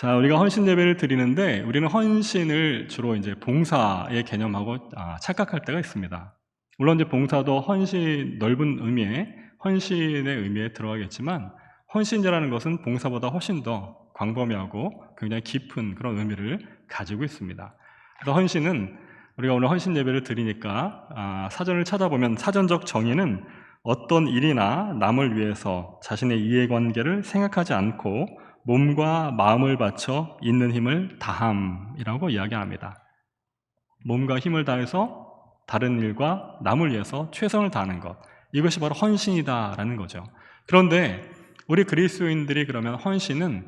자, 우리가 헌신 예배를 드리는데 우리는 헌신을 주로 이제 봉사의 개념하고 착각할 때가 있습니다. 물론 이제 봉사도 헌신, 넓은 의미의 헌신의 의미에 들어가겠지만 헌신이라는 것은 봉사보다 훨씬 더 광범위하고 굉장히 깊은 그런 의미를 가지고 있습니다. 그래서 헌신은 우리가 오늘 헌신 예배를 드리니까 사전을 찾아보면 사전적 정의는 어떤 일이나 남을 위해서 자신의 이해관계를 생각하지 않고 몸과 마음을 바쳐 있는 힘을 다함이라고 이야기합니다. 몸과 힘을 다해서 다른 일과 남을 위해서 최선을 다하는 것, 이것이 바로 헌신이다라는 거죠. 그런데 우리 그리스도인들이 그러면 헌신은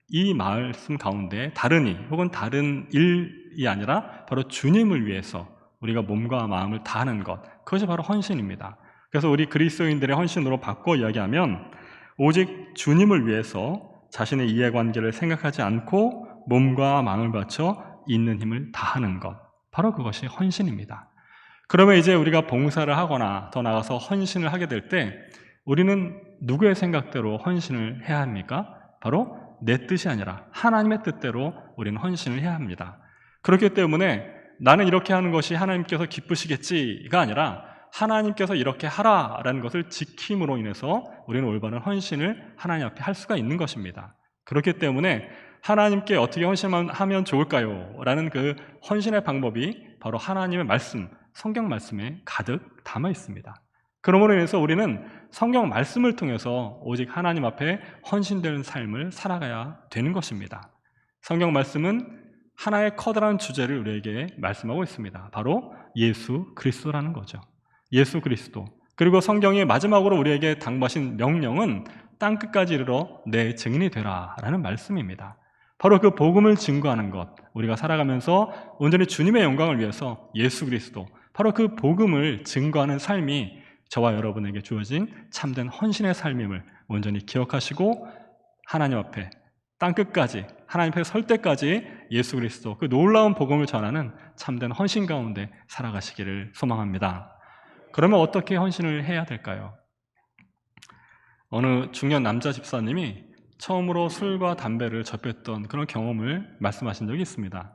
이 말씀 가운데 다른 일 혹은 다른 일이 아니라 바로 주님을 위해서 우리가 몸과 마음을 다하는 것, 그것이 바로 헌신입니다. 그래서 우리 그리스도인들의 헌신으로 바꿔 이야기하면 오직 주님을 위해서 자신의 이해관계를 생각하지 않고 몸과 마음을 바쳐 있는 힘을 다하는 것, 바로 그것이 헌신입니다. 그러면 이제 우리가 봉사를 하거나 더 나아가서 헌신을 하게 될 때 우리는 누구의 생각대로 헌신을 해야 합니까? 바로 내 뜻이 아니라 하나님의 뜻대로 우리는 헌신을 해야 합니다. 그렇기 때문에 나는 이렇게 하는 것이 하나님께서 기쁘시겠지가 아니라 하나님께서 이렇게 하라라는 것을 지킴으로 인해서 우리는 올바른 헌신을 하나님 앞에 할 수가 있는 것입니다. 그렇기 때문에 하나님께 어떻게 헌신하면 좋을까요? 라는 그 헌신의 방법이 바로 하나님의 말씀, 성경 말씀에 가득 담아 있습니다. 그러므로 인해서 우리는 성경 말씀을 통해서 오직 하나님 앞에 헌신되는 삶을 살아가야 되는 것입니다. 성경 말씀은 하나의 커다란 주제를 우리에게 말씀하고 있습니다. 바로 예수 그리스도라는 거죠. 예수 그리스도. 그리고 성경이 마지막으로 우리에게 당부하신 명령은 땅끝까지 이르러 내 증인이 되라 라는 말씀입니다. 바로 그 복음을 증거하는 것, 우리가 살아가면서 온전히 주님의 영광을 위해서 예수 그리스도, 바로 그 복음을 증거하는 삶이 저와 여러분에게 주어진 참된 헌신의 삶임을 온전히 기억하시고 하나님 앞에 땅끝까지, 하나님 앞에 설 때까지 예수 그리스도, 그 놀라운 복음을 전하는 참된 헌신 가운데 살아가시기를 소망합니다. 그러면 어떻게 헌신을 해야 될까요? 어느 중년 남자 집사님이 처음으로 술과 담배를 접했던 그런 경험을 말씀하신 적이 있습니다.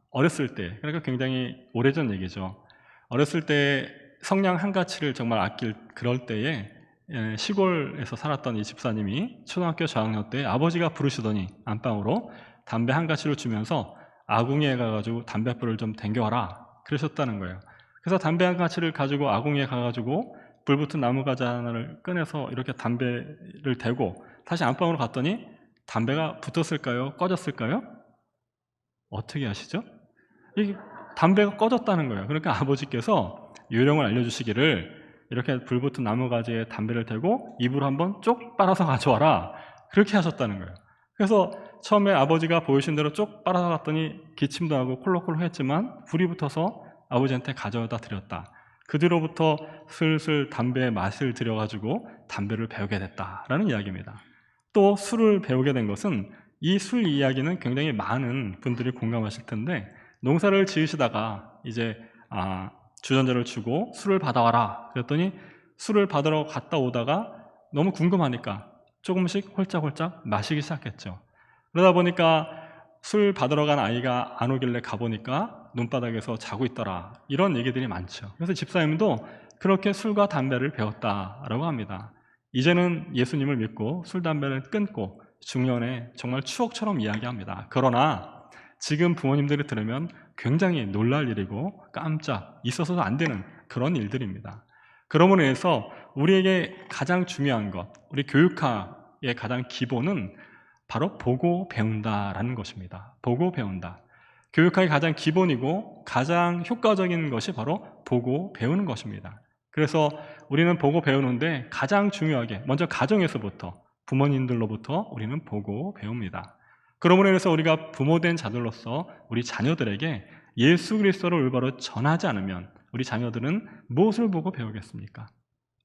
어렸을 때, 그러니까 굉장히 오래전 얘기죠. 어렸을 때 성냥 한 가치를 정말 아낄 그럴 때에 시골에서 살았던 이 집사님이 초등학교 저학년 때 아버지가 부르시더니 안방으로 담배 한 가치를 주면서 아궁이에 가가지고 담배불을 좀 댕겨와라 그러셨다는 거예요. 그래서 담배 한 가치를 가지고 아궁이에 가가지고 불 붙은 나무 가지 하나를 꺼내서 이렇게 담배를 대고 다시 안방으로 갔더니 담배가 붙었을까요? 꺼졌을까요? 어떻게 아시죠? 이 담배가 꺼졌다는 거예요. 그러니까 아버지께서 요령을 알려주시기를 이렇게 불 붙은 나무 가지에 담배를 대고 입으로 한번 쪽 빨아서 가져와라 그렇게 하셨다는 거예요. 그래서 처음에 아버지가 보이신 대로 쪽 빨아서 갔더니 기침도 하고 콜록콜록 했지만 불이 붙어서 아버지한테 가져다 드렸다. 그 뒤로부터 슬슬 담배의 맛을 들여가지고 담배를 배우게 됐다라는 이야기입니다. 또 술을 배우게 된 것은 이 술 이야기는 굉장히 많은 분들이 공감하실 텐데 농사를 지으시다가 이제 주전자를 주고 술을 받아와라 그랬더니 술을 받으러 갔다 오다가 너무 궁금하니까 조금씩 홀짝홀짝 마시기 시작했죠. 그러다 보니까 술 받으러 간 아이가 안 오길래 가보니까 눈바닥에서 자고 있더라 이런 얘기들이 많죠. 그래서 집사님도 그렇게 술과 담배를 배웠다라고 합니다. 이제는 예수님을 믿고 술, 담배를 끊고 중년에 정말 추억처럼 이야기합니다. 그러나 지금 부모님들이 들으면 굉장히 놀랄 일이고 깜짝 있어서도 안 되는 그런 일들입니다. 그러므로 인해서 우리에게 가장 중요한 것, 우리 교육학의 가장 기본은 바로 보고 배운다라는 것입니다. 보고 배운다. 교육학의 가장 기본이고 가장 효과적인 것이 바로 보고 배우는 것입니다. 그래서 우리는 보고 배우는데 가장 중요하게 먼저 가정에서부터 부모님들로부터 우리는 보고 배웁니다. 그러므로 인해서 우리가 부모된 자들로서 우리 자녀들에게 예수 그리스도를 올바로 전하지 않으면 우리 자녀들은 무엇을 보고 배우겠습니까?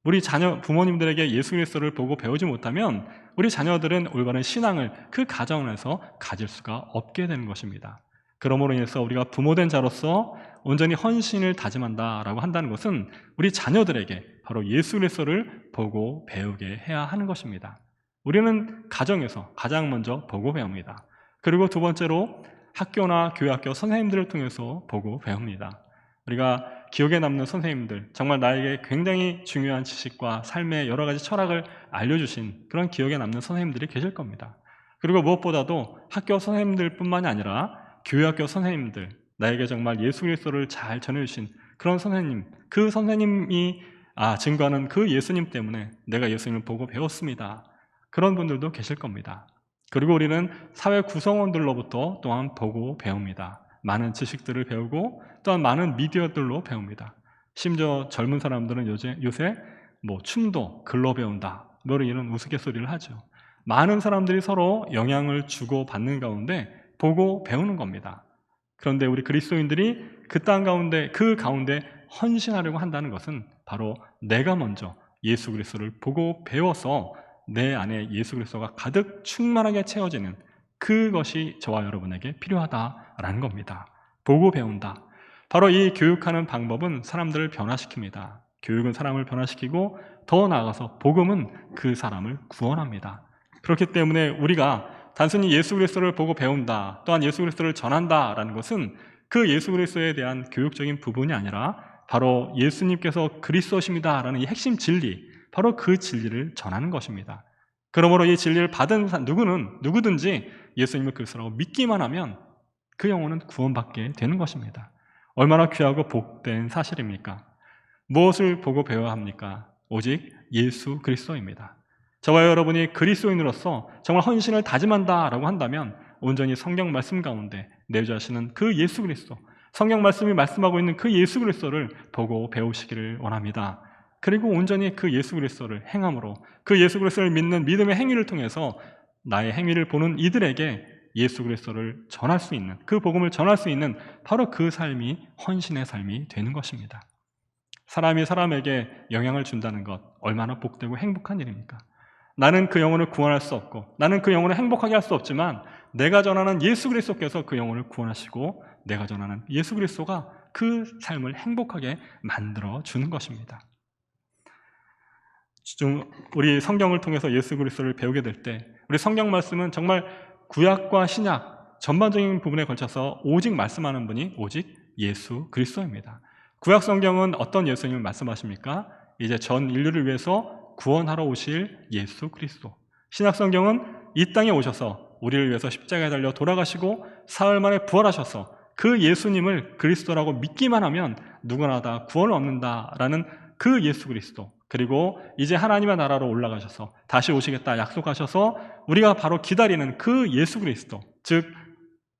우리 부모님들에게 예수 그리스도를 보고 배우지 못하면 우리 자녀들은 올바른 신앙을 그 가정 안에서 가질 수가 없게 되는 것입니다. 그러므로 인해서 우리가 부모된 자로서 온전히 헌신을 다짐한다라고 한다는 것은 우리 자녀들에게 바로 예수 그리스도를 보고 배우게 해야 하는 것입니다. 우리는 가정에서 가장 먼저 보고 배웁니다. 그리고 두 번째로 학교나 교회학교 선생님들을 통해서 보고 배웁니다. 우리가 기억에 남는 선생님들, 정말 나에게 굉장히 중요한 지식과 삶의 여러 가지 철학을 알려주신 그런 기억에 남는 선생님들이 계실 겁니다. 그리고 무엇보다도 학교 선생님들뿐만이 아니라 교회학교 선생님들, 나에게 정말 예수 그리스도를 잘 전해주신 그런 선생님, 그 선생님이 증거하는 그 예수님 때문에 내가 예수님을 보고 배웠습니다. 그런 분들도 계실 겁니다. 그리고 우리는 사회 구성원들로부터 또한 보고 배웁니다. 많은 지식들을 배우고 또한 많은 미디어들로 배웁니다. 심지어 젊은 사람들은 요새 춤도 글로 배운다, 이런 우스갯소리를 하죠. 많은 사람들이 서로 영향을 주고받는 가운데 보고 배우는 겁니다. 그런데 우리 그리스도인들이 그 가운데 헌신하려고 한다는 것은 바로 내가 먼저 예수 그리스도를 보고 배워서 내 안에 예수 그리스도가 가득 충만하게 채워지는 그것이 저와 여러분에게 필요하다라는 겁니다. 보고 배운다. 바로 이 교육하는 방법은 사람들을 변화시킵니다. 교육은 사람을 변화시키고 더 나아가서 복음은 그 사람을 구원합니다. 그렇기 때문에 우리가 단순히 예수 그리스도를 보고 배운다, 또한 예수 그리스도를 전한다라는 것은 그 예수 그리스도에 대한 교육적인 부분이 아니라 바로 예수님께서 그리스도십니다라는 이 핵심 진리, 바로 그 진리를 전하는 것입니다. 그러므로 이 진리를 받은 누구든지 예수님을 그리스도라고 믿기만 하면 그 영혼은 구원받게 되는 것입니다. 얼마나 귀하고 복된 사실입니까? 무엇을 보고 배워야 합니까? 오직 예수 그리스도입니다. 저와 여러분이 그리스도인으로서 정말 헌신을 다짐한다라고 한다면 온전히 성경 말씀 가운데 내주하시는 그 예수 그리스도, 성경 말씀이 말씀하고 있는 그 예수 그리스도를 보고 배우시기를 원합니다. 그리고 온전히 그 예수 그리스도를 행함으로 그 예수 그리스도를 믿는 믿음의 행위를 통해서 나의 행위를 보는 이들에게 예수 그리스도를 전할 수 있는, 그 복음을 전할 수 있는 바로 그 삶이 헌신의 삶이 되는 것입니다. 사람이 사람에게 영향을 준다는 것, 얼마나 복되고 행복한 일입니까? 나는 그 영혼을 구원할 수 없고 나는 그 영혼을 행복하게 할 수 없지만 내가 전하는 예수 그리스도께서 그 영혼을 구원하시고 내가 전하는 예수 그리스도가 그 삶을 행복하게 만들어 주는 것입니다. 우리 성경을 통해서 예수 그리스도를 배우게 될 때 우리 성경 말씀은 정말 구약과 신약 전반적인 부분에 걸쳐서 오직 말씀하는 분이 오직 예수 그리스도입니다. 구약 성경은 어떤 예수님을 말씀하십니까? 이제 전 인류를 위해서 구원하러 오실 예수 그리스도. 신약 성경은 이 땅에 오셔서 우리를 위해서 십자가에 달려 돌아가시고 사흘 만에 부활하셔서 그 예수님을 그리스도라고 믿기만 하면 누구나 다 구원을 얻는다라는 그 예수 그리스도, 그리고 이제 하나님의 나라로 올라가셔서 다시 오시겠다 약속하셔서 우리가 바로 기다리는 그 예수 그리스도, 즉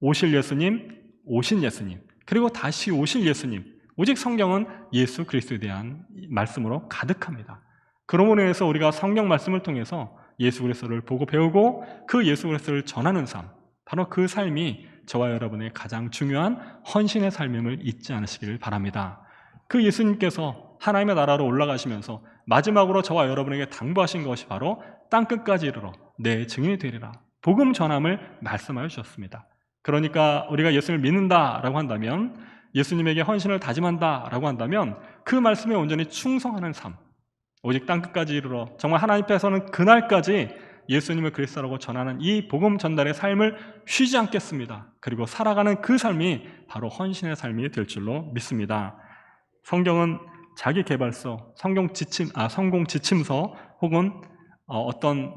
오실 예수님, 오신 예수님, 그리고 다시 오실 예수님, 오직 성경은 예수 그리스도에 대한 말씀으로 가득합니다. 그러므로 인해서 우리가 성경 말씀을 통해서 예수 그리스도를 보고 배우고 그 예수 그리스도를 전하는 삶, 바로 그 삶이 저와 여러분의 가장 중요한 헌신의 삶임을 잊지 않으시기를 바랍니다. 그 예수님께서 하나님의 나라로 올라가시면서 마지막으로 저와 여러분에게 당부하신 것이 바로 땅끝까지 이르러 내 증인이 되리라, 복음 전함을 말씀하여 주셨습니다. 그러니까 우리가 예수님을 믿는다라고 한다면, 예수님에게 헌신을 다짐한다라고 한다면 그 말씀에 온전히 충성하는 삶, 오직 땅끝까지 이르러 정말 하나님 앞에서는 그날까지 예수님을 그리스도라고 전하는 이 복음 전달의 삶을 쉬지 않겠습니다. 그리고 살아가는 그 삶이 바로 헌신의 삶이 될 줄로 믿습니다. 성경은 자기 개발서, 성공 지침서 혹은 어떤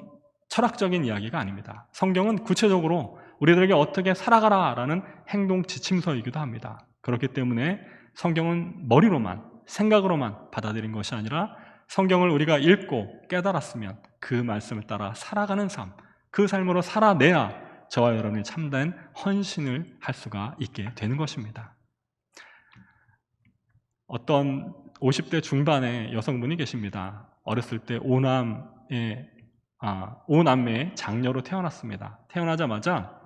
철학적인 이야기가 아닙니다. 성경은 구체적으로 우리들에게 어떻게 살아가라라는 행동 지침서이기도 합니다. 그렇기 때문에 성경은 머리로만, 생각으로만 받아들인 것이 아니라 성경을 우리가 읽고 깨달았으면 그 말씀을 따라 살아가는 삶, 그 삶으로 살아내야 저와 여러분이 참된 헌신을 할 수가 있게 되는 것입니다. 어떤 50대 중반의 여성분이 계십니다. 어렸을 때 오남매의 장녀로 태어났습니다. 태어나자마자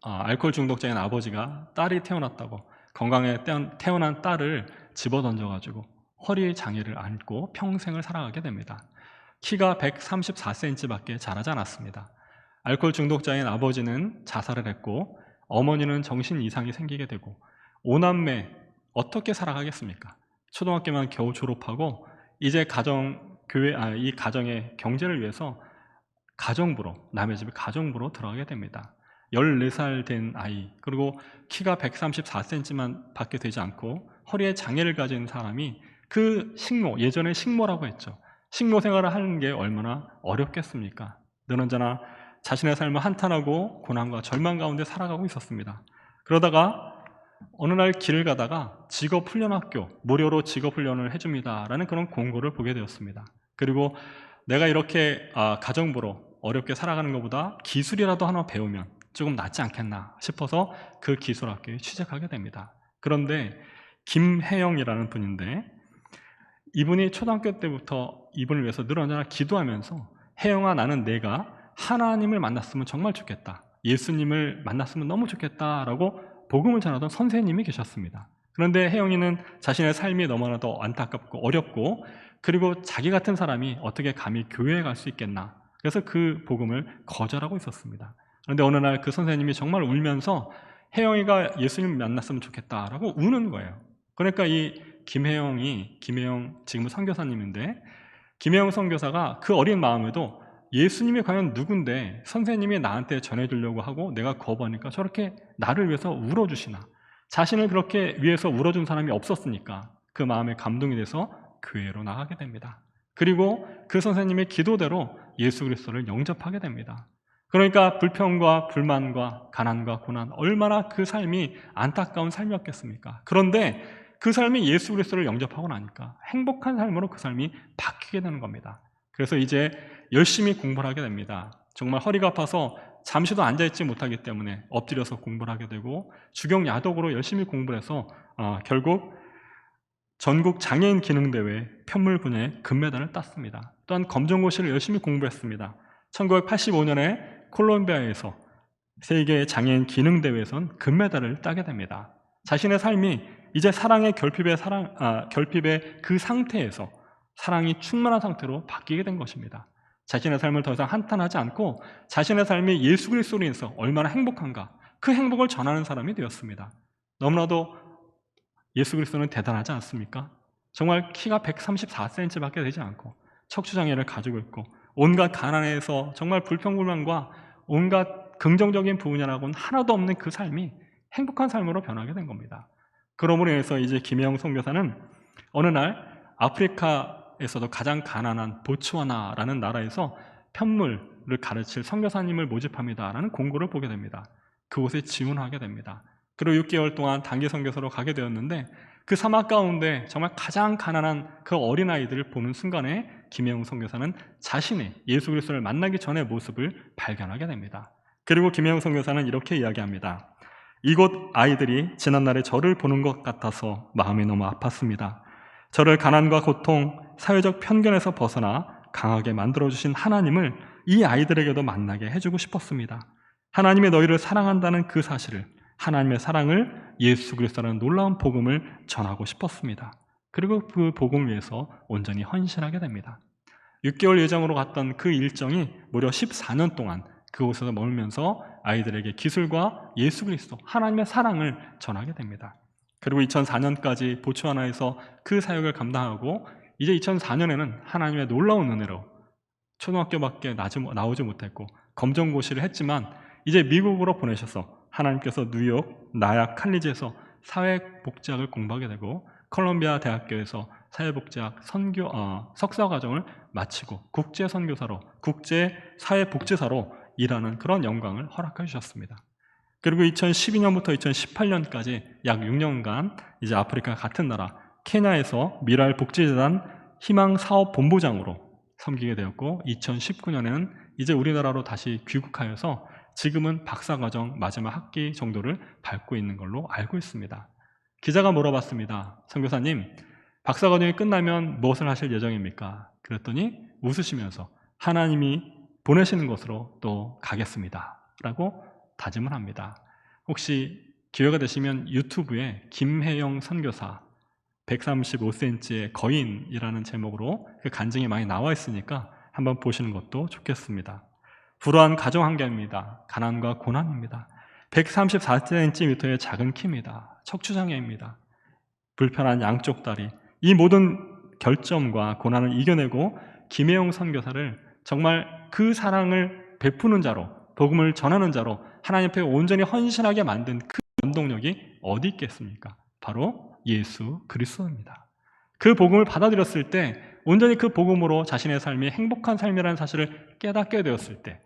알코올 중독자인 아버지가 딸이 태어났다고 건강에 태어난 딸을 집어던져가지고 허리 장애를 안고 평생을 살아가게 됩니다. 키가 134cm밖에 자라지 않았습니다. 알코올 중독자인 아버지는 자살을 했고 어머니는 정신 이상이 생기게 되고 오남매 어떻게 살아가겠습니까? 초등학교만 겨우 졸업하고 이제 이 가정의 경제를 위해서 가정부로, 남의 집에 가정부로 들어가게 됩니다. 14살 된 아이, 그리고 키가 134cm만 밖에 되지 않고 허리에 장애를 가진 사람이 그 식모, 예전에 식모라고 했죠. 식모 생활을 하는 게 얼마나 어렵겠습니까? 늘 언제나 자신의 삶을 한탄하고 고난과 절망 가운데 살아가고 있었습니다. 그러다가 어느 날 길을 가다가 직업훈련학교, 무료로 직업훈련을 해줍니다 라는 그런 공고를 보게 되었습니다. 그리고 내가 이렇게 가정부로 어렵게 살아가는 것보다 기술이라도 하나 배우면 조금 낫지 않겠나 싶어서 그 기술학교에 취직하게 됩니다. 그런데 김혜영이라는 분인데, 이분이 초등학교 때부터 이분을 위해서 늘 언제나 기도하면서 혜영아, 나는 내가 하나님을 만났으면 정말 좋겠다, 예수님을 만났으면 너무 좋겠다라고 복음을 전하던 선생님이 계셨습니다. 그런데 혜영이는 자신의 삶이 너무나도 안타깝고 어렵고, 그리고 자기 같은 사람이 어떻게 감히 교회에 갈 수 있겠나, 그래서 그 복음을 거절하고 있었습니다. 그런데 어느 날 그 선생님이 정말 울면서 혜영이가 예수님을 만났으면 좋겠다라고 우는 거예요. 그러니까 이 김혜영 지금은 선교사님인데, 김혜영 선교사가 그 어린 마음에도 예수님이 과연 누군데 선생님이 나한테 전해주려고 하고 내가 거부하니까 저렇게 나를 위해서 울어주시나, 자신을 그렇게 위해서 울어준 사람이 없었으니까 그 마음에 감동이 돼서 교회로 나가게 됩니다. 그리고 그 선생님의 기도대로 예수 그리스도를 영접하게 됩니다. 그러니까 불평과 불만과 가난과 고난, 얼마나 그 삶이 안타까운 삶이었겠습니까? 그런데 그 삶이 예수 그리스도를 영접하고 나니까 행복한 삶으로 그 삶이 바뀌게 되는 겁니다. 그래서 이제 열심히 공부를 하게 됩니다. 정말 허리가 아파서 잠시도 앉아있지 못하기 때문에 엎드려서 공부를 하게 되고, 주경야독으로 열심히 공부를 해서 결국 전국 장애인 기능대회 편물 분야에 금메달을 땄습니다. 또한 검정고시를 열심히 공부했습니다. 1985년에 콜롬비아에서 세계 장애인 기능대회에선 금메달을 따게 됩니다. 자신의 삶이 이제 사랑의 결핍의 그 상태에서 사랑이 충만한 상태로 바뀌게 된 것입니다. 자신의 삶을 더 이상 한탄하지 않고 자신의 삶이 예수 그리스도로 인해서 얼마나 행복한가, 그 행복을 전하는 사람이 되었습니다. 너무나도 예수 그리스도는 대단하지 않습니까? 정말 키가 134cm밖에 되지 않고 척추장애를 가지고 있고 온갖 가난에서 정말 불평불만과 온갖 긍정적인 부분이라고는 하나도 없는 그 삶이 행복한 삶으로 변하게 된 겁니다. 그러므로 인해서 이제 김혜영 선교사는 어느 날 아프리카에서도 가장 가난한 보츠와나라는 나라에서 편물을 가르칠 선교사님을 모집합니다라는 공고를 보게 됩니다. 그곳에 지원하게 됩니다. 그리고 6개월 동안 단기 선교사로 가게 되었는데, 그 사막 가운데 정말 가장 가난한 그 어린아이들을 보는 순간에 김혜영 선교사는 자신의 예수 그리스도를 만나기 전의 모습을 발견하게 됩니다. 그리고 김혜영 선교사는 이렇게 이야기합니다. 이곳 아이들이 지난날에 저를 보는 것 같아서 마음이 너무 아팠습니다. 저를 가난과 고통, 사회적 편견에서 벗어나 강하게 만들어주신 하나님을 이 아이들에게도 만나게 해주고 싶었습니다. 하나님이 너희를 사랑한다는 그 사실을, 하나님의 사랑을, 예수 그리스도라는 놀라운 복음을 전하고 싶었습니다. 그리고 그 복음을 위해서 온전히 헌신하게 됩니다. 6개월 예정으로 갔던 그 일정이 무려 14년 동안 그곳에서 머물면서 아이들에게 기술과 예수 그리스도, 하나님의 사랑을 전하게 됩니다. 그리고 2004년까지 보츠와나에서 그 사역을 감당하고, 이제 2004년에는 하나님의 놀라운 은혜로 초등학교밖에 나오지 못했고 검정고시를 했지만 이제 미국으로 보내셔서 하나님께서 뉴욕 나약 칼리지에서 사회복지학을 공부하게 되고, 콜롬비아 대학교에서 사회복지학 석사과정을 마치고 국제선교사로, 국제사회복지사로 일하는 그런 영광을 허락해 주셨습니다. 그리고 2012년부터 2018년까지 약 6년간 이제 아프리카 같은 나라 케냐에서 미랄복지재단 희망사업본부장으로 섬기게 되었고, 2019년에는 이제 우리나라로 다시 귀국하여서 지금은 박사과정 마지막 학기 정도를 밟고 있는 걸로 알고 있습니다. 기자가 물어봤습니다. 선교사님, 박사과정이 끝나면 무엇을 하실 예정입니까? 그랬더니 웃으시면서 하나님이 보내시는 곳으로 또 가겠습니다 라고 다짐을 합니다. 혹시 기회가 되시면 유튜브에 김혜영 선교사 135cm의 거인이라는 제목으로 그 간증이 많이 나와 있으니까 한번 보시는 것도 좋겠습니다. 불우한 가정 환경입니다. 가난과 고난입니다. 134cm의 작은 키입니다. 척추장애입니다. 불편한 양쪽 다리, 이 모든 결점과 고난을 이겨내고 김혜영 선교사를 정말 그 사랑을 베푸는 자로, 복음을 전하는 자로 하나님 앞에 온전히 헌신하게 만든 그 원동력이 어디 있겠습니까? 바로 예수 그리스도입니다. 그 복음을 받아들였을 때 온전히 그 복음으로 자신의 삶이 행복한 삶이라는 사실을 깨닫게 되었을 때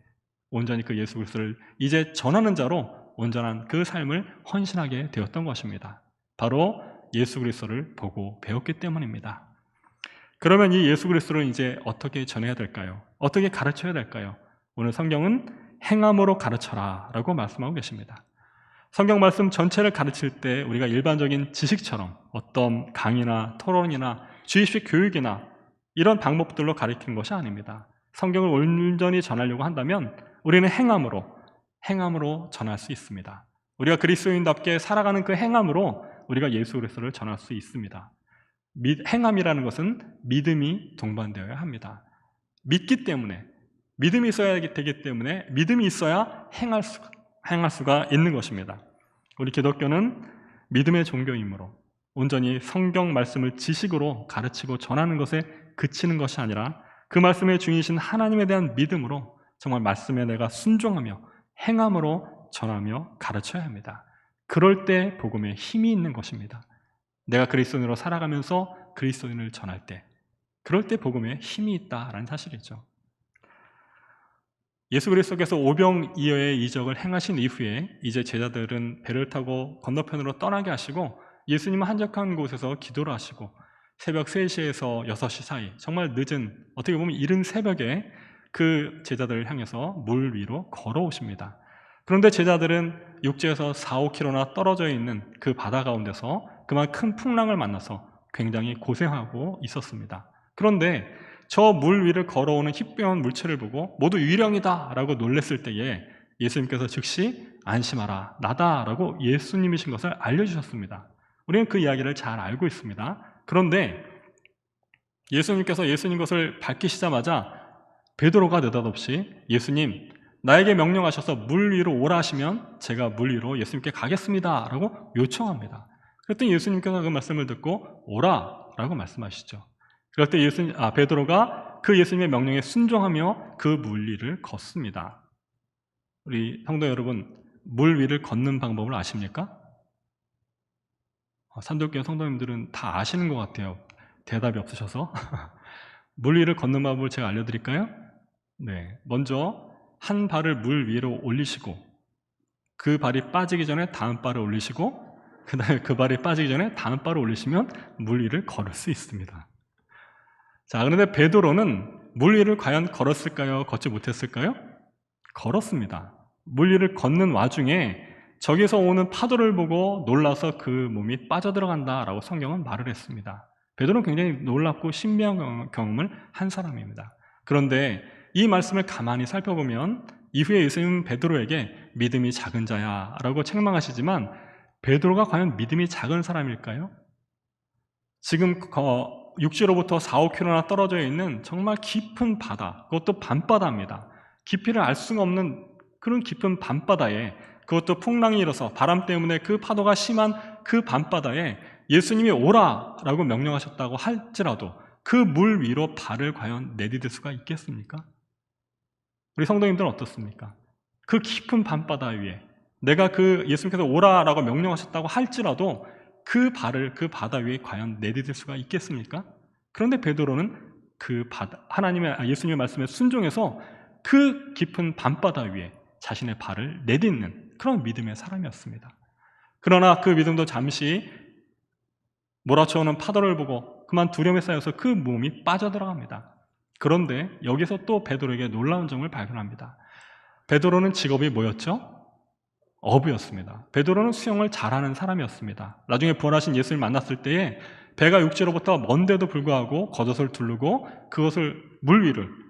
온전히 그 예수 그리스도를 이제 전하는 자로 온전한 그 삶을 헌신하게 되었던 것입니다. 바로 예수 그리스도를 보고 배웠기 때문입니다. 그러면 이 예수 그리스도를 이제 어떻게 전해야 될까요? 어떻게 가르쳐야 될까요? 오늘 성경은 행함으로 가르쳐라 라고 말씀하고 계십니다. 성경 말씀 전체를 가르칠 때 우리가 일반적인 지식처럼 어떤 강의나 토론이나 주입식 교육이나 이런 방법들로 가르치는 것이 아닙니다. 성경을 온전히 전하려고 한다면 우리는 행함으로 전할 수 있습니다. 우리가 그리스도인답게 살아가는 그 행함으로 우리가 예수 그리스도를 전할 수 있습니다. 행함이라는 것은 믿음이 동반되어야 합니다. 믿기 때문에, 믿음이 있어야 되기 때문에 믿음이 있어야 행할 수가 있는 것입니다. 우리 기독교는 믿음의 종교이므로 온전히 성경 말씀을 지식으로 가르치고 전하는 것에 그치는 것이 아니라 그 말씀의 주인이신 하나님에 대한 믿음으로 정말 말씀에 내가 순종하며 행함으로 전하며 가르쳐야 합니다. 그럴 때 복음에 힘이 있는 것입니다. 내가 그리스도인으로 살아가면서 그리스도인을 전할 때, 그럴 때 복음에 힘이 있다라는 사실이죠. 예수 그리스도께서 오병이어의 이적을 행하신 이후에 이제 제자들은 배를 타고 건너편으로 떠나게 하시고 예수님은 한적한 곳에서 기도를 하시고 새벽 3시에서 6시 사이, 정말 늦은, 어떻게 보면 이른 새벽에 그 제자들을 향해서 물 위로 걸어오십니다. 그런데 제자들은 육지에서 4-5km나 떨어져 있는 그 바다 가운데서 그만 큰 풍랑을 만나서 굉장히 고생하고 있었습니다. 그런데 저 물 위를 걸어오는 희뿌연 물체를 보고 모두 유령이다 라고 놀랬을 때에 예수님께서 즉시 안심하라, 나다 라고 예수님이신 것을 알려주셨습니다. 우리는 그 이야기를 잘 알고 있습니다. 그런데 예수님께서 예수님 것을 밝히시자마자 베드로가 느닷없이 예수님, 나에게 명령하셔서 물 위로 오라 하시면 제가 물 위로 예수님께 가겠습니다 라고 요청합니다. 그랬더니 예수님께서 그 말씀을 듣고 오라 라고 말씀하시죠. 그럴 때 베드로가 그 예수님의 명령에 순종하며 그 물 위를 걷습니다. 우리 성도 여러분, 물 위를 걷는 방법을 아십니까? 산돌교회 성도님들은 다 아시는 것 같아요. 대답이 없으셔서. 물 위를 걷는 방법을 제가 알려드릴까요? 네, 먼저 한 발을 물 위로 올리시고 그 발이 빠지기 전에 다음 발을 올리시고 그 다음에 그 발이 빠지기 전에 다음 발을 올리시면 물 위를 걸을 수 있습니다. 자, 그런데 베드로는 물 위를 과연 걸었을까요? 걷지 못했을까요? 걸었습니다. 물 위를 걷는 와중에 저기서 오는 파도를 보고 놀라서 그 몸이 빠져들어간다라고 성경은 말을 했습니다. 베드로는 굉장히 놀랍고 신비한 경험을 한 사람입니다. 그런데 이 말씀을 가만히 살펴보면 이후에 예수님은 베드로에게 믿음이 작은 자야 라고 책망하시지만 베드로가 과연 믿음이 작은 사람일까요? 지금 육지로부터 4-5km나 떨어져 있는 정말 깊은 바다, 그것도 밤바다입니다. 깊이를 알 수가 없는 그런 깊은 밤바다에, 그것도 풍랑이 일어서 바람 때문에 그 파도가 심한 그 밤바다에 예수님이 오라라고 명령하셨다고 할지라도 그 물 위로 발을 과연 내디딜 수가 있겠습니까? 우리 성도님들은 어떻습니까? 그 깊은 밤바다 위에 내가 그 예수님께서 오라라고 명령하셨다고 할지라도 그 발을 그 바다 위에 과연 내디딜 수가 있겠습니까? 그런데 베드로는 그 예수님의 말씀에 순종해서 그 깊은 밤바다 위에 자신의 발을 내딛는 그런 믿음의 사람이었습니다. 그러나 그 믿음도 잠시 몰아쳐오는 파도를 보고 그만 두려움에 쌓여서 그 몸이 빠져들어갑니다. 그런데 여기서 또 베드로에게 놀라운 점을 발견합니다. 베드로는 직업이 뭐였죠? 어부였습니다. 베드로는 수영을 잘하는 사람이었습니다. 나중에 부활하신 예수를 만났을 때에 배가 육지로부터 먼데도 불구하고 겉옷을 두르고 그것을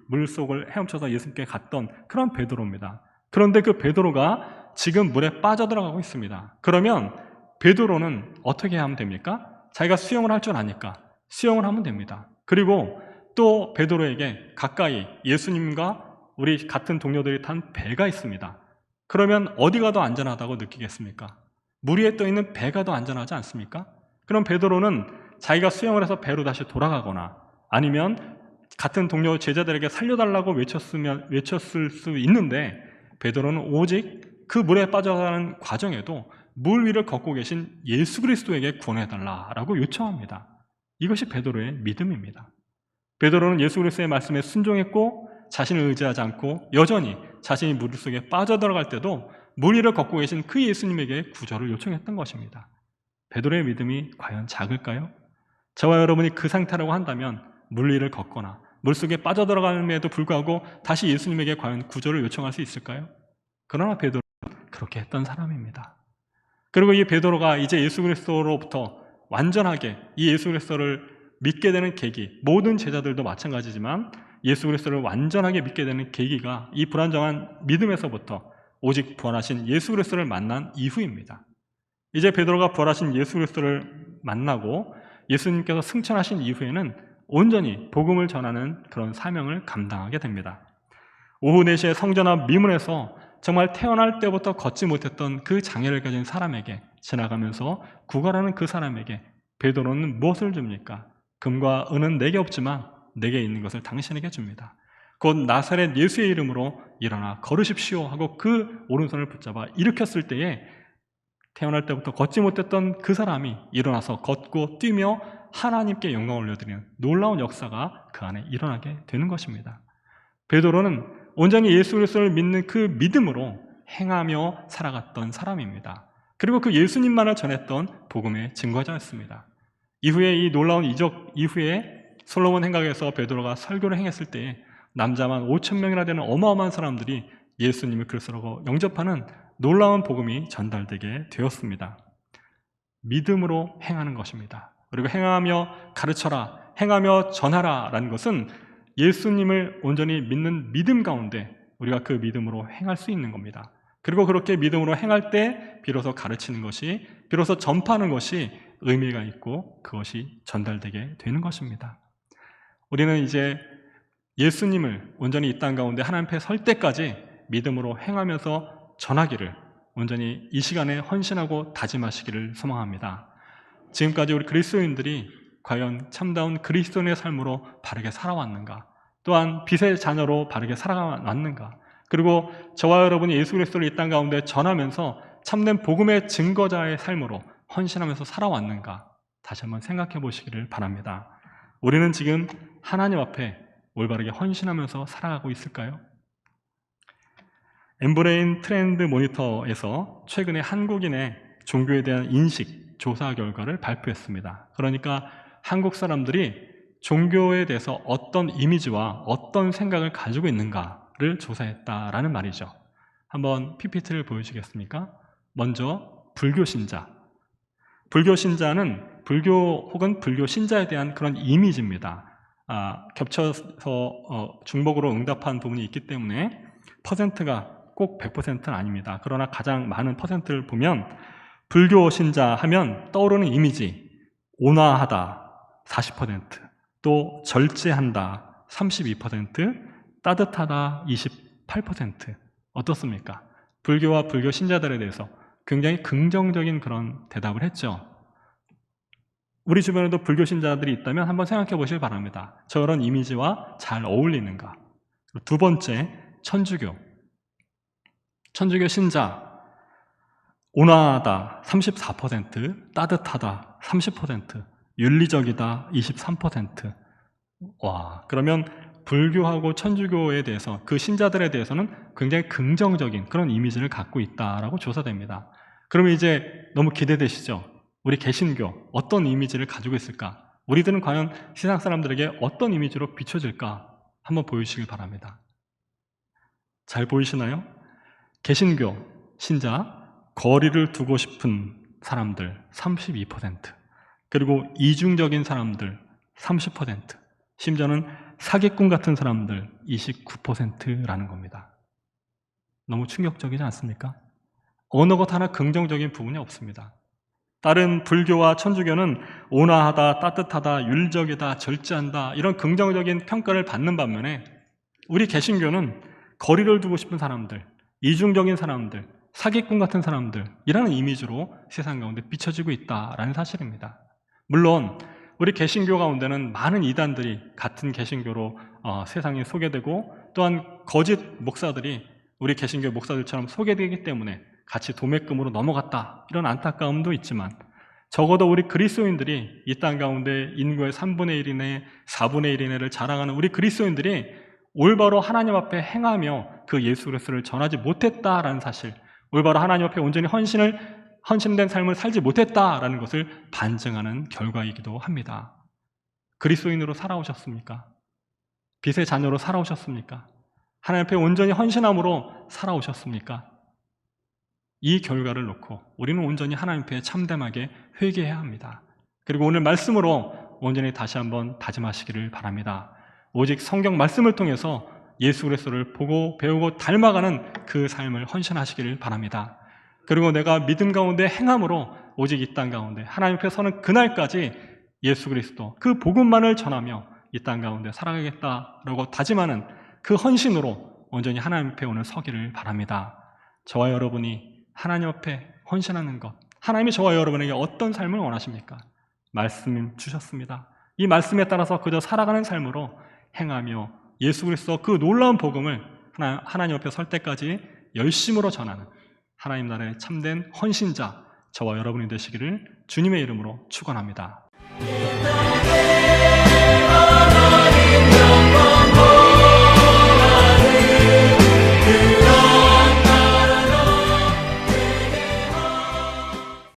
물속을 헤엄쳐서 예수님께 갔던 그런 베드로입니다. 그런데 그 베드로가 지금 물에 빠져들어가고 있습니다. 그러면 베드로는 어떻게 하면 됩니까? 자기가 수영을 할 줄 아니까 수영을 하면 됩니다. 그리고 또 베드로에게 가까이 예수님과 우리 같은 동료들이 탄 배가 있습니다. 그러면 어디가 더 안전하다고 느끼겠습니까? 물 위에 떠 있는 배가 더 안전하지 않습니까? 그럼 베드로는 자기가 수영을 해서 배로 다시 돌아가거나 아니면 같은 동료 제자들에게 살려달라고 외쳤을 수 있는데 베드로는 오직 그 물에 빠져가는 과정에도 물 위를 걷고 계신 예수 그리스도에게 구원해달라고 요청합니다. 이것이 베드로의 믿음입니다. 베드로는 예수 그리스도의 말씀에 순종했고 자신을 의지하지 않고 여전히 자신이 물 속에 빠져들어갈 때도 물 위를 걷고 계신 그 예수님에게 구조를 요청했던 것입니다. 베드로의 믿음이 과연 작을까요? 저와 여러분이 그 상태라고 한다면 물 위를 걷거나 물속에 빠져들어감에도 불구하고 다시 예수님에게 과연 구조를 요청할 수 있을까요? 그러나 베드로는 그렇게 했던 사람입니다. 그리고 이 베드로가 이제 예수 그리스도로부터 완전하게 이 예수 그리스도를 믿게 되는 계기, 모든 제자들도 마찬가지지만 예수 그리스도를 완전하게 믿게 되는 계기가 이 불완전한 믿음에서부터 오직 부활하신 예수 그리스도를 만난 이후입니다. 이제 베드로가 부활하신 예수 그리스도를 만나고 예수님께서 승천하신 이후에는 온전히 복음을 전하는 그런 사명을 감당하게 됩니다. 오후 4시에 성전 앞 미문에서 정말 태어날 때부터 걷지 못했던 그 장애를 가진 사람에게 지나가면서 구걸하는 그 사람에게 베드로는 무엇을 줍니까? 금과 은은 내게 없지만 내게 있는 것을 당신에게 줍니다. 곧 나사렛 예수의 이름으로 일어나 걸으십시오 하고 그 오른손을 붙잡아 일으켰을 때에 태어날 때부터 걷지 못했던 그 사람이 일어나서 걷고 뛰며 하나님께 영광을 올려드리는 놀라운 역사가 그 안에 일어나게 되는 것입니다. 베드로는 온전히 예수 그리스도를 믿는 그 믿음으로 행하며 살아갔던 사람입니다. 그리고 그 예수님만을 전했던 복음의 증거자였습니다. 이후에 이 놀라운 이적 이후에 솔로몬 행각에서 베드로가 설교를 행했을 때에 남자만 5,000명이나 되는 어마어마한 사람들이 예수님을 그리스도라고 영접하는 놀라운 복음이 전달되게 되었습니다. 믿음으로 행하는 것입니다. 그리고 행하며 가르쳐라, 행하며 전하라 라는 것은 예수님을 온전히 믿는 믿음 가운데 우리가 그 믿음으로 행할 수 있는 겁니다. 그리고 그렇게 믿음으로 행할 때 비로소 가르치는 것이, 비로소 전파하는 것이 의미가 있고 그것이 전달되게 되는 것입니다. 우리는 이제 예수님을 온전히 이 땅 가운데 하나님 앞에 설 때까지 믿음으로 행하면서 전하기를 온전히 이 시간에 헌신하고 다짐하시기를 소망합니다. 지금까지 우리 그리스도인들이 과연 참다운 그리스도인의 삶으로 바르게 살아왔는가? 또한 빛의 자녀로 바르게 살아왔는가? 그리고 저와 여러분이 예수 그리스도를 이 땅 가운데 전하면서 참된 복음의 증거자의 삶으로 헌신하면서 살아왔는가? 다시 한번 생각해 보시기를 바랍니다. 우리는 지금 하나님 앞에 올바르게 헌신하면서 살아가고 있을까요? 엠브레인 트렌드 모니터에서 최근에 한국인의 종교에 대한 인식 조사 결과를 발표했습니다. 그러니까 한국 사람들이 종교에 대해서 어떤 이미지와 어떤 생각을 가지고 있는가를 조사했다라는 말이죠. 한번 PPT를 보여주시겠습니까? 먼저 불교 신자. 불교 신자는 불교 혹은 불교 신자에 대한 그런 이미지입니다. 겹쳐서 중복으로 응답한 부분이 있기 때문에 퍼센트가 꼭 100%는 아닙니다. 그러나 가장 많은 퍼센트를 보면 불교 신자 하면 떠오르는 이미지, 온화하다 40%, 또 절제한다 32%, 따뜻하다 28%. 어떻습니까? 불교와 불교 신자들에 대해서 굉장히 긍정적인 그런 대답을 했죠. 우리 주변에도 불교 신자들이 있다면 한번 생각해 보시길 바랍니다. 저런 이미지와 잘 어울리는가? 두 번째, 천주교. 천주교 신자, 온화하다 34%, 따뜻하다 30%, 윤리적이다 23%. 와, 그러면 불교하고 천주교에 대해서 그 신자들에 대해서는 굉장히 긍정적인 그런 이미지를 갖고 있다라고 조사됩니다. 그러면 이제 너무 기대되시죠? 우리 개신교 어떤 이미지를 가지고 있을까? 우리들은 과연 세상 사람들에게 어떤 이미지로 비춰질까? 한번 보여주시길 바랍니다. 잘 보이시나요? 개신교 신자, 거리를 두고 싶은 사람들 32%, 그리고 이중적인 사람들 30%, 심지어는 사기꾼 같은 사람들 29%라는 겁니다. 너무 충격적이지 않습니까? 어느 것 하나 긍정적인 부분이 없습니다. 다른 불교와 천주교는 온화하다, 따뜻하다, 윤리적이다, 절제한다 이런 긍정적인 평가를 받는 반면에 우리 개신교는 거리를 두고 싶은 사람들, 이중적인 사람들, 사기꾼 같은 사람들이라는 이미지로 세상 가운데 비춰지고 있다라는 사실입니다. 물론 우리 개신교 가운데는 많은 이단들이 같은 개신교로 세상에 소개되고, 또한 거짓 목사들이 우리 개신교 목사들처럼 소개되기 때문에 같이 도매금으로 넘어갔다, 이런 안타까움도 있지만, 적어도 우리 그리스도인들이 이 땅 가운데 인구의 3분의 1 이내, 4분의 1 이내를 자랑하는 우리 그리스도인들이 올바로 하나님 앞에 행하며 그 예수 그리스도를 전하지 못했다라는 사실, 올바로 하나님 앞에 온전히 헌신된 삶을 살지 못했다라는 것을 반증하는 결과이기도 합니다. 그리스도인으로 살아오셨습니까? 빛의 자녀로 살아오셨습니까? 하나님 앞에 온전히 헌신함으로 살아오셨습니까? 이 결과를 놓고 우리는 온전히 하나님 앞에 참담하게 회개해야 합니다. 그리고 오늘 말씀으로 온전히 다시 한번 다짐하시기를 바랍니다. 오직 성경 말씀을 통해서 예수 그리스도를 보고 배우고 닮아가는 그 삶을 헌신하시기를 바랍니다. 그리고 내가 믿음 가운데 행함으로 오직 이 땅 가운데 하나님 앞에 서는 그날까지 예수 그리스도 그 복음만을 전하며 이 땅 가운데 살아가겠다라고 다짐하는 그 헌신으로 온전히 하나님 앞에 오늘 서기를 바랍니다. 저와 여러분이 하나님 앞에 헌신하는 것, 하나님이 저와 여러분에게 어떤 삶을 원하십니까? 말씀 주셨습니다. 이 말씀에 따라서 그저 살아가는 삶으로 행하며 예수 그리스도 그 놀라운 복음을 하나님 앞에 설 때까지 열심으로 전하는 하나님 나라의 참된 헌신자, 저와 여러분이 되시기를 주님의 이름으로 축원합니다.